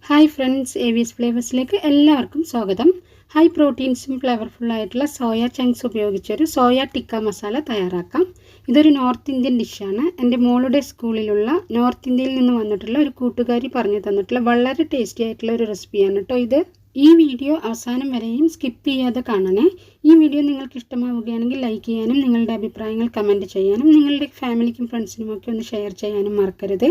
Hi friends, AV's ഫ്ലേവേഴ്സിലേക്ക് എല്ലാവർക്കും സ്വാഗതം. ഹൈ പ്രോട്ടീൻസും ഫ്ലേവർഫുള്ളായിട്ടുള്ള സോയ ചങ്ക്സ് ഉപയോഗിച്ചൊരു സോയ ടിക്ക മസാല തയ്യാറാക്കാം. ഇതൊരു നോർത്ത് ഇന്ത്യൻ ഡിഷാണ്. എൻ്റെ മോളുടെ സ്കൂളിലുള്ള നോർത്ത് ഇന്ത്യയിൽ നിന്ന് വന്നിട്ടുള്ള ഒരു കൂട്ടുകാരി പറഞ്ഞു തന്നിട്ടുള്ള വളരെ ടേസ്റ്റി ആയിട്ടുള്ള ഒരു റെസിപ്പിയാണ് കേട്ടോ ഇത്. ഈ വീഡിയോ അവസാനം വരെയും സ്കിപ്പ് ചെയ്യാതെ കാണണേ. ഈ വീഡിയോ നിങ്ങൾക്ക് ഇഷ്ടമാവുകയാണെങ്കിൽ ലൈക്ക് ചെയ്യാനും നിങ്ങളുടെ അഭിപ്രായങ്ങൾ കമൻറ്റ് ചെയ്യാനും നിങ്ങളുടെ ഫാമിലിക്കും ഫ്രണ്ട്സിനുമൊക്കെ ഒന്ന് ഷെയർ ചെയ്യാനും മറക്കരുത്.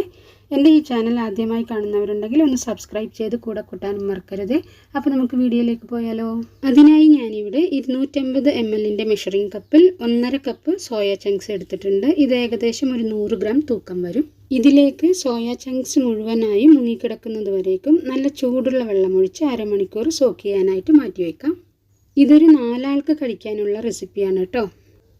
എൻ്റെ ഈ ചാനൽ ആദ്യമായി കാണുന്നവരുണ്ടെങ്കിൽ ഒന്ന് സബ്സ്ക്രൈബ് ചെയ്ത് കൂടെ കൂട്ടാനും മറക്കരുത്. അപ്പോൾ നമുക്ക് വീഡിയോയിലേക്ക് പോയാലോ. അതിനായി ഞാനിവിടെ 250 ml മെഷറിംഗ് കപ്പിൽ 1.5 കപ്പ് സോയ ചങ്ക്സ് എടുത്തിട്ടുണ്ട്. ഇത് ഏകദേശം ഒരു 100 ഗ്രാം തൂക്കം വരും. ഇതിലേക്ക് സോയ ചങ്ക്സ് മുഴുവനായി മുങ്ങിക്കിടക്കുന്നത് വരേക്കും നല്ല ചൂടുള്ള വെള്ളമൊഴിച്ച് അരമണിക്കൂർ സോക്ക് ചെയ്യാനായിട്ട് മാറ്റിവെക്കാം. ഇതൊരു 4 ആൾക്ക് കഴിക്കാനുള്ള റെസിപ്പിയാണ് കേട്ടോ.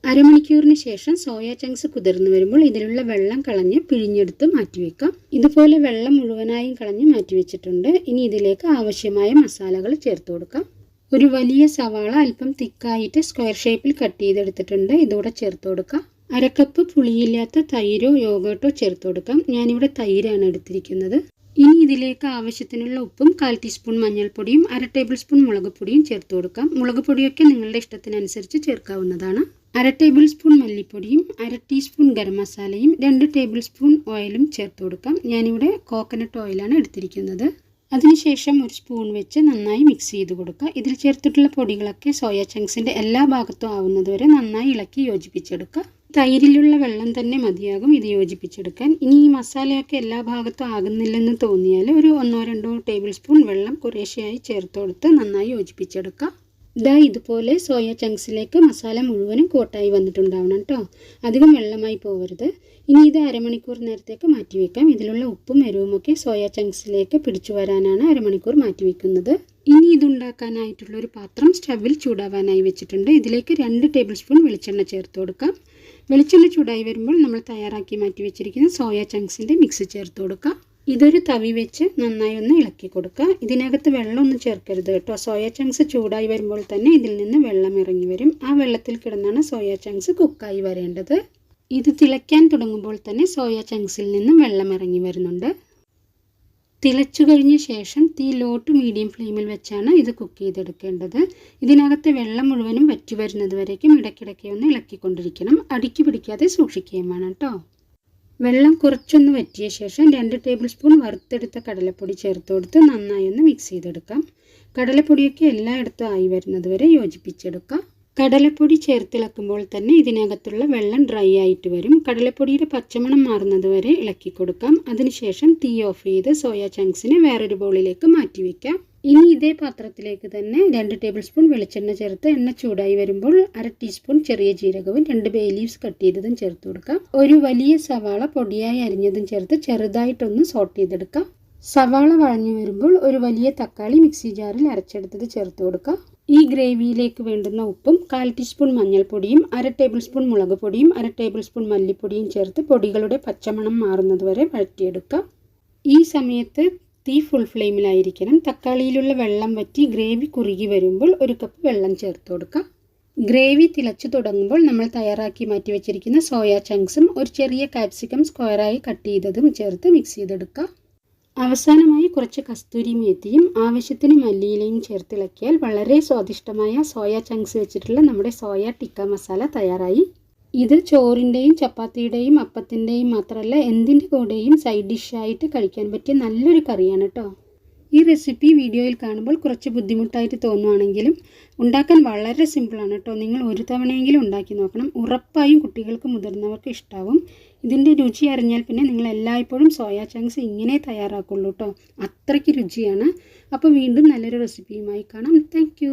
അരമണിക്കൂറിന് ശേഷം സോയ ചങ്ക്സ് കുതിർന്നു വരുമ്പോൾ ഇതിലുള്ള വെള്ളം കളഞ്ഞ് പിഴിഞ്ഞെടുത്ത് മാറ്റിവെക്കാം. ഇതുപോലെ വെള്ളം മുഴുവനായും കളഞ്ഞ് മാറ്റിവെച്ചിട്ടുണ്ട്. ഇനി ഇതിലേക്ക് ആവശ്യമായ മസാലകൾ ചേർത്ത് കൊടുക്കാം. ഒരു വലിയ സവാള അല്പം തിക്കായിട്ട് സ്ക്വയർ ഷേപ്പിൽ കട്ട് ചെയ്തെടുത്തിട്ടുണ്ട്. ഇതോടെ ചേർത്ത് കൊടുക്കാം. 1/2 കപ്പ് പുളിയില്ലാത്ത തൈരോ യോഗട്ടോ ചേർത്ത് കൊടുക്കാം. ഞാനിവിടെ തൈരാണ് എടുത്തിരിക്കുന്നത്. ഇനി ഇതിലേക്ക് ആവശ്യത്തിനുള്ള ഉപ്പും 1/4 ടീസ്പൂൺ മഞ്ഞൾപ്പൊടിയും 1/2 ടേബിൾ സ്പൂൺ മുളക് പൊടിയും ചേർത്ത് കൊടുക്കാം. മുളക് പൊടിയൊക്കെ നിങ്ങളുടെ ഇഷ്ടത്തിനനുസരിച്ച് ചേർക്കാവുന്നതാണ്. 1/2 ടേബിൾ സ്പൂൺ മല്ലിപ്പൊടിയും 1/2 ടീസ്പൂൺ ഗരം മസാലയും 2 ടേബിൾ സ്പൂൺ ഓയിലും ചേർത്ത് കൊടുക്കാം. ഞാനിവിടെ കോക്കനട്ട് ഓയിലാണ് എടുത്തിരിക്കുന്നത്. അതിനുശേഷം ഒരു സ്പൂൺ വെച്ച് നന്നായി മിക്സ് ചെയ്ത് കൊടുക്കുക. ഇതിൽ ചേർത്തിട്ടുള്ള പൊടികളൊക്കെ സോയ ചങ്ക്സിൻ്റെ എല്ലാ ഭാഗത്തും ആവുന്നതുവരെ നന്നായി ഇളക്കി യോജിപ്പിച്ചെടുക്കുക. തൈരിലുള്ള വെള്ളം തന്നെ മതിയാകും ഇത് യോജിപ്പിച്ചെടുക്കാൻ. ഇനി ഈ മസാലയൊക്കെ എല്ലാ ഭാഗത്തും ആകുന്നില്ലെന്ന് തോന്നിയാൽ ഒരു 1-2 ടേബിൾ സ്പൂൺ വെള്ളം കുറേശ്ശെയായി ചേർത്ത് കൊടുത്ത് നന്നായി യോജിപ്പിച്ചെടുക്കുക. ഇതുപോലെ സോയ ചങ്ക്സിലേക്ക് മസാല മുഴുവനും കോട്ടായി വന്നിട്ടുണ്ടാവണം കേട്ടോ. അധികം വെള്ളമായി പോകരുത്. ഇനി ഇത് അരമണിക്കൂർ നേരത്തേക്ക് മാറ്റിവെക്കാം. ഇതിലുള്ള ഉപ്പും എരിവുമൊക്കെ സോയ ചങ്ക്സിലേക്ക് പിടിച്ചു വരാനാണ് അരമണിക്കൂർ മാറ്റിവെക്കുന്നത്. ഇനി ഇതുണ്ടാക്കാനായിട്ടുള്ളൊരു പാത്രം സ്റ്റവിൽ ചൂടാവാനായി വെച്ചിട്ടുണ്ട്. ഇതിലേക്ക് 2 ടേബിൾ സ്പൂൺ വെളിച്ചെണ്ണ ചേർത്ത് കൊടുക്കാം. വെളിച്ചെണ്ണ ചൂടായി വരുമ്പോൾ നമ്മൾ തയ്യാറാക്കി മാറ്റി വെച്ചിരിക്കുന്ന സോയ ചങ്ക്സിൻ്റെ മിക്സ് ചേർത്ത് കൊടുക്കാം. ഇതൊരു തവി വെച്ച് നന്നായി ഒന്ന് ഇളക്കി കൊടുക്കുക. ഇതിനകത്ത് വെള്ളമൊന്നും ചേർക്കരുത് കേട്ടോ. സോയ ചങ്ക്സ് ചൂടായി വരുമ്പോൾ തന്നെ ഇതിൽ നിന്ന് വെള്ളം ഇറങ്ങി വരും. ആ വെള്ളത്തിൽ കിടന്നാണ് സോയ ചങ്ക്സ് കുക്കായി വരേണ്ടത്. ഇത് തിളയ്ക്കാൻ തുടങ്ങുമ്പോൾ തന്നെ സോയ ചങ്ക്സിൽ നിന്നും വെള്ളം ഇറങ്ങി വരുന്നുണ്ട്. തിളച്ചു കഴിഞ്ഞ ശേഷം തീ ലോ ടു മീഡിയം ഫ്ലെയിമിൽ വെച്ചാണ് ഇത് കുക്ക് ചെയ്തെടുക്കേണ്ടത്. ഇതിനകത്ത് വെള്ളം മുഴുവനും വറ്റി വരുന്നത് വരേക്കും ഇടയ്ക്കിടയ്ക്ക് ഒന്ന് ഇളക്കിക്കൊണ്ടിരിക്കണം. അടിക്ക് പിടിക്കാതെ സൂക്ഷിക്കുകയും വേണം കേട്ടോ. വെള്ളം കുറച്ചൊന്ന് വറ്റിയ ശേഷം 2 ടേബിൾ സ്പൂൺ വറുത്തെടുത്ത കടലപ്പൊടി ചേർത്ത് കൊടുത്ത് നന്നായി ഒന്ന് മിക്സ് ചെയ്തെടുക്കാം. കടലപ്പൊടിയൊക്കെ എല്ലായിടത്തും ആയി വരുന്നത് വരെ യോജിപ്പിച്ചെടുക്കാം. കടലപ്പൊടി ചേർത്തിളക്കുമ്പോൾ തന്നെ ഇതിനകത്തുള്ള വെള്ളം ഡ്രൈ ആയിട്ട് വരും. കടലപ്പൊടിയുടെ പച്ചമണം മാറുന്നത് വരെ ഇളക്കി കൊടുക്കാം. അതിനുശേഷം തീ ഓഫ് ചെയ്ത് സോയ ചങ്ക്സിനെ വേറൊരു ബൗളിലേക്ക് മാറ്റി വയ്ക്കാം. ഇനി ഇതേ പാത്രത്തിലേക്ക് തന്നെ 2 ടേബിൾ സ്പൂൺ വെളിച്ചെണ്ണ ചേർത്ത് എണ്ണ ചൂടായി വരുമ്പോൾ 1/2 ടീസ്പൂൺ ചെറിയ ജീരകവും 2 ബേ ലീവ്സ് കട്ട് ചെയ്തതും ചേർത്ത് കൊടുക്കാം. ഒരു വലിയ സവാള പൊടിയായി അരിഞ്ഞതും ചേർത്ത് ചെറുതായിട്ടൊന്ന് സോട്ട് ചെയ്തെടുക്കാം. സവാള വഴഞ്ഞു വരുമ്പോൾ ഒരു വലിയ തക്കാളി മിക്സി ജാറിൽ അരച്ചെടുത്തത് ചേർത്ത് കൊടുക്കുക. ഈ ഗ്രേവിയിലേക്ക് വേണ്ടുന്ന ഉപ്പും 1/4 ടീസ്പൂൺ മഞ്ഞൾപ്പൊടിയും 1/2 ടേബിൾ സ്പൂൺ മുളക് പൊടിയും 1/2 ടേബിൾ സ്പൂൺ മല്ലിപ്പൊടിയും ചേർത്ത് പൊടികളുടെ പച്ചമണം മാറുന്നത് വരെ വഴറ്റിയെടുക്കുക. ഈ സമയത്ത് തീ ഫുൾ ഫ്ലെയിമിലായിരിക്കണം. തക്കാളിയിലുള്ള വെള്ളം വറ്റി ഗ്രേവി കുറുകി വരുമ്പോൾ 1 കപ്പ് വെള്ളം ചേർത്ത് കൊടുക്കുക. ഗ്രേവി തിളച്ചു തുടങ്ങുമ്പോൾ നമ്മൾ തയ്യാറാക്കി മാറ്റി വെച്ചിരിക്കുന്ന സോയ ചങ്ക്സും ഒരു ചെറിയ കാപ്സിക്കം സ്ക്വയറായി കട്ട് ചെയ്തതും ചേർത്ത് മിക്സ് ചെയ്തെടുക്കുക. അവസാനമായി കുറച്ച് കസ്തൂരി മേത്തിയും ആവശ്യത്തിന് മല്ലിയിലയും ചേർത്തിളക്കിയാൽ വളരെ സ്വാദിഷ്ടമായ സോയ ചങ്ക്സ് വെച്ചിട്ടുള്ള നമ്മുടെ സോയ ടിക്ക മസാല തയ്യാറായി. ഇത് ചോറിൻ്റെയും ചപ്പാത്തിയുടെയും അപ്പത്തിൻ്റെയും മാത്രമല്ല എന്തിൻ്റെ കൂടെയും സൈഡ് ഡിഷായിട്ട് കഴിക്കാൻ പറ്റിയ നല്ലൊരു കറിയാണ് കേട്ടോ. ഈ റെസിപ്പി വീഡിയോയിൽ കാണുമ്പോൾ കുറച്ച് ബുദ്ധിമുട്ടായിട്ട് തോന്നുവാണെങ്കിലും ഉണ്ടാക്കാൻ വളരെ സിമ്പിളാണ് കേട്ടോ. നിങ്ങൾ ഒരു തവണയെങ്കിലും ഉണ്ടാക്കി നോക്കണം. ഉറപ്പായും കുട്ടികൾക്ക് മുതിർന്നവർക്ക് ഇഷ്ടാവും. ഇതിൻ്റെ രുചി അറിഞ്ഞാൽ പിന്നെ നിങ്ങൾ എല്ലായ്പ്പോഴും സോയ ചങ്ക്സ് ഇങ്ങനെ തയ്യാറാക്കുള്ളൂ കേട്ടോ. അത്രയ്ക്ക് രുചിയാണ്. അപ്പോൾ വീണ്ടും നല്ലൊരു റെസിപ്പിയുമായി കാണാം. താങ്ക്